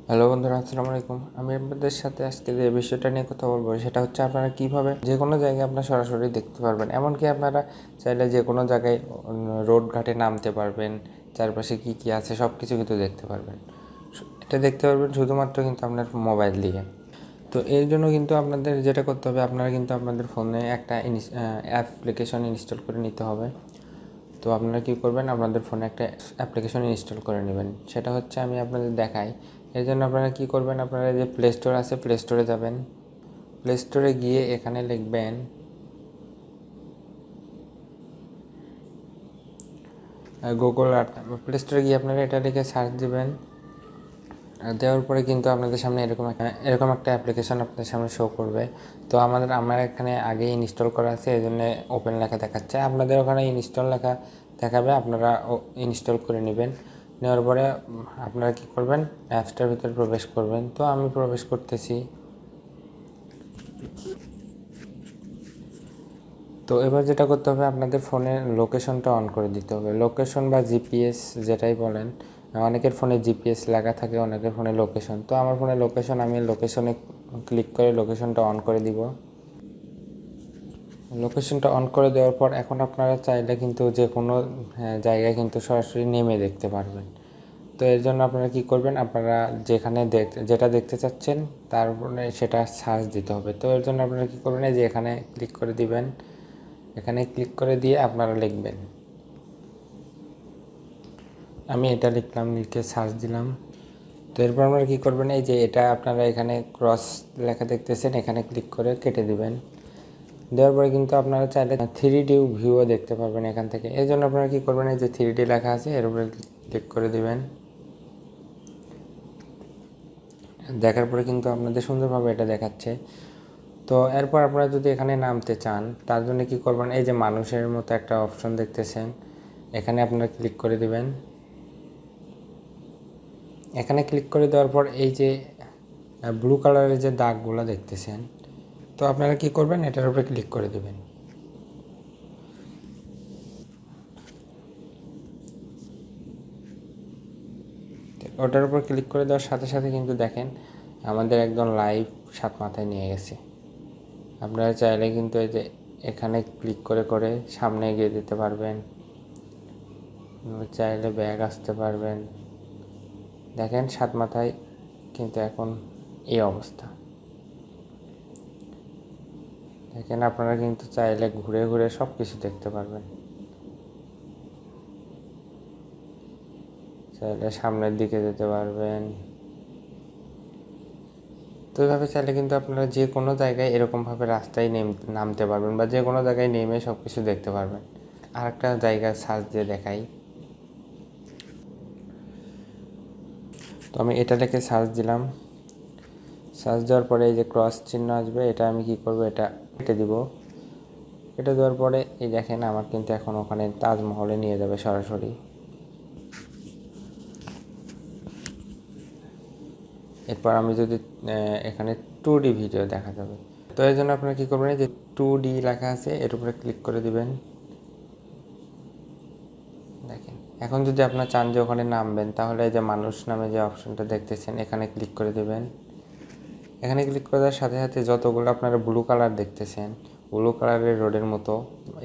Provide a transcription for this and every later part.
Hello বন্ধুরা, আসসালামু আলাইকুম। আমি আপনাদের সাথে আজকে যে বিষয়টা নিয়ে কথা বলবো সেটা হচ্ছে আপনারা কীভাবে যে কোনো জায়গায় আপনারা সরাসরি দেখতে পারবেন। এমনকি আপনারা চাইলে যে কোনো জায়গায় রোড ঘাটে নামতে পারবেন, চারপাশে কী কী আছে সব কিছু কিন্তু দেখতে পারবেন। এটা দেখতে পারবেন শুধুমাত্র কিন্তু আপনার মোবাইল দিয়ে। তো এর জন্য কিন্তু আপনাদের যেটা করতে হবে, আপনারা কিন্তু আপনাদের ফোনে একটা অ্যাপ্লিকেশন ইনস্টল করে নিতে হবে। তো আপনারা কী করবেন, আপনাদের ফোনে একটা অ্যাপ্লিকেশন ইনস্টল করে নেবেন। সেটা হচ্ছে আমি আপনাদের দেখাই। এর জন্য আপনারা কী করবেন, আপনারা যে প্লে স্টোর আছে প্লে স্টোরে যাবেন। প্লে স্টোরে গিয়ে এখানে লিখবেন গুগল আর্থ। প্লে স্টোরে গিয়ে আপনারা এটা লিখে সার্চ দেবেন। দেওয়ার পরে কিন্তু আপনাদের সামনে এরকম একটা অ্যাপ্লিকেশন আপনাদের সামনে শো করবে। তো আমার এখানে আগেই ইনস্টল করা আছে, এই জন্য ওপেন লেখা দেখাচ্ছে। আপনাদের ওখানে ইনস্টল লেখা দেখাবে, আপনারা ইনস্টল করে নেবেন। নেওয়ার পরে আপনারা কী করবেন, অ্যাপসটার ভিতরে প্রবেশ করবেন। তো আমি প্রবেশ করতেছি। তো এবার যেটা করতে হবে, আপনাদের ফোনের লোকেশনটা অন করে দিতে হবে। লোকেশন বা জিপিএস যেটাই বলেন, অনেকের ফোনে জিপিএস লাগা থাকে, অনেকের ফোনে লোকেশন। তো আমার ফোনে লোকেশন, আমি লোকেশনে ক্লিক করে লোকেশনটা অন করে দিব। লোকেশনটা অন করে দেওয়ার পর এখন আপনারা চাইলে কিন্তু যে কোনো জায়গায় কিন্তু সরাসরি নেমে দেখতে পারবেন। তো এর জন্য আপনারা কী করবেন, আপনারা যেখানে যেটা দেখতে চাচ্ছেন তার উপরে সেটা সার্চ দিতে হবে। তো এর জন্য আপনারা কী করবেন, যে এখানে ক্লিক করে দিবেন। এখানে ক্লিক করে দিয়ে আপনারা লিখবেন, আমি এটা লিখলাম, লিখে সার্চ দিলাম। তো এরপর আপনারা কী করবেন, এই যে এটা আপনারা এখানে ক্রস লেখা দেখতেছেন, এখানে ক্লিক করে কেটে দিবেন। দেওয়ার পরে কিন্তু আপনারা চাইলে 3D ভিউও দেখতে পারবেন এখান থেকে। এই জন্য আপনারা কী করবেন, এই যে 3D লেখা আছে এর উপরে ক্লিক করে দিবেন। দেখার পরে কিন্তু আপনাদের সুন্দরভাবে এটা দেখাচ্ছে। তো এরপর আপনারা যদি এখানে নামতে চান, তার জন্য কী করবেন, এই যে মানুষের মতো একটা অপশন দেখতেছেন, এখানে আপনারা ক্লিক করে দিবেন। এখানে ক্লিক করে দেওয়ার পর এই যে ব্লু কালারের যে দাগগুলো দেখতেছেন, তো আপনারা কি করবেন, এটার উপরে ক্লিক করে দেবেন। ওটার উপর ক্লিক করে দেওয়ার সাথে সাথে কিন্তু দেখেন আমাদের একদম লাইভ সাত মাথায় নিয়ে গেছে। আপনারা চাইলে কিন্তু এই যে এখানে ক্লিক করে করে সামনে এগিয়ে দিতে পারবেন, চাইলে ব্যাগ আসতে পারবেন। দেখেন সাত মাথায় কিন্তু এখন এই অবস্থা। দেখেন আপনারা কিন্তু চাইলে ঘুরে ঘুরে সব কিছু দেখতে পারবেন। চাইলে সামনের দিকে যেতে পারবেন। তো এভাবে চাইলে কিন্তু আপনারা যে কোনো জায়গায় এরকমভাবে রাস্তায় নামতে পারবেন, বা যে কোনো জায়গায় নেমে সব কিছু দেখতে পারবেন। আর একটা জায়গা সার্চ দিয়ে দেখাই। তো আমি এটা লিখে সার্চ দিলাম। সার্চ দেওয়ার পরে এই যে ক্রস চিহ্ন আসবে, এটা আমি কি করব, এটা কেটে দিব। কেটে দেওয়ার পরে এই দেখেন আমার কিন্তু এখন ওখানে তাজমহলে নিয়ে যাবে সরাসরি। এরপর আমি যদি এখানে 2D ভিডিও দেখা যাবে। তো এর জন্য আপনারা কী করবেন, যে 2D লেখা আছে এর উপরে ক্লিক করে দিবেন। দেখেন এখন যদি আপনার চান যে ওখানে নামবেন, তাহলে এই যে মানুষ নামে যে অপশনটা দেখতেছেন এখানে ক্লিক করে দেবেন। এখানে ক্লিক করে দেওয়ার সাথে সাথে যতগুলো আপনারা ব্লু কালার দেখতেছেন, ব্লু কালারের রোডের মতো,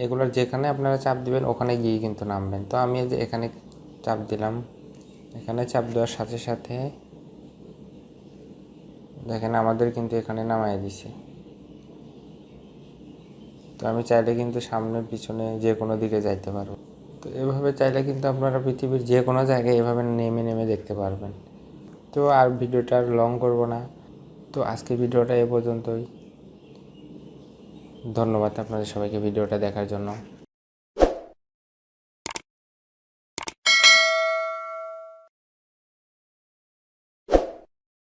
এগুলোর যেখানে আপনারা চাপ দিবেন ওখানে গিয়ে কিন্তু নামবেন। তো আমি যে এখানে চাপ দিলাম, এখানে চাপ দেওয়ার সাথে সাথে দেখেন আমাদের কিন্তু এখানে নামায় দিছে। তো আমি চাইলে কিন্তু সামনে পিছনে যে কোনো দিকে যাইতে পারবো। তো এভাবে চাইলে কিন্তু আপনারা পৃথিবীর যে কোনো জায়গায় এভাবে নেমে নেমে দেখতে পারবেন। তো আর ভিডিওটা আর লং করব না। তো আজকের ভিডিওটা এ পর্যন্তই। ধন্যবাদ আপনাদের সবাইকে ভিডিওটা দেখার জন্য।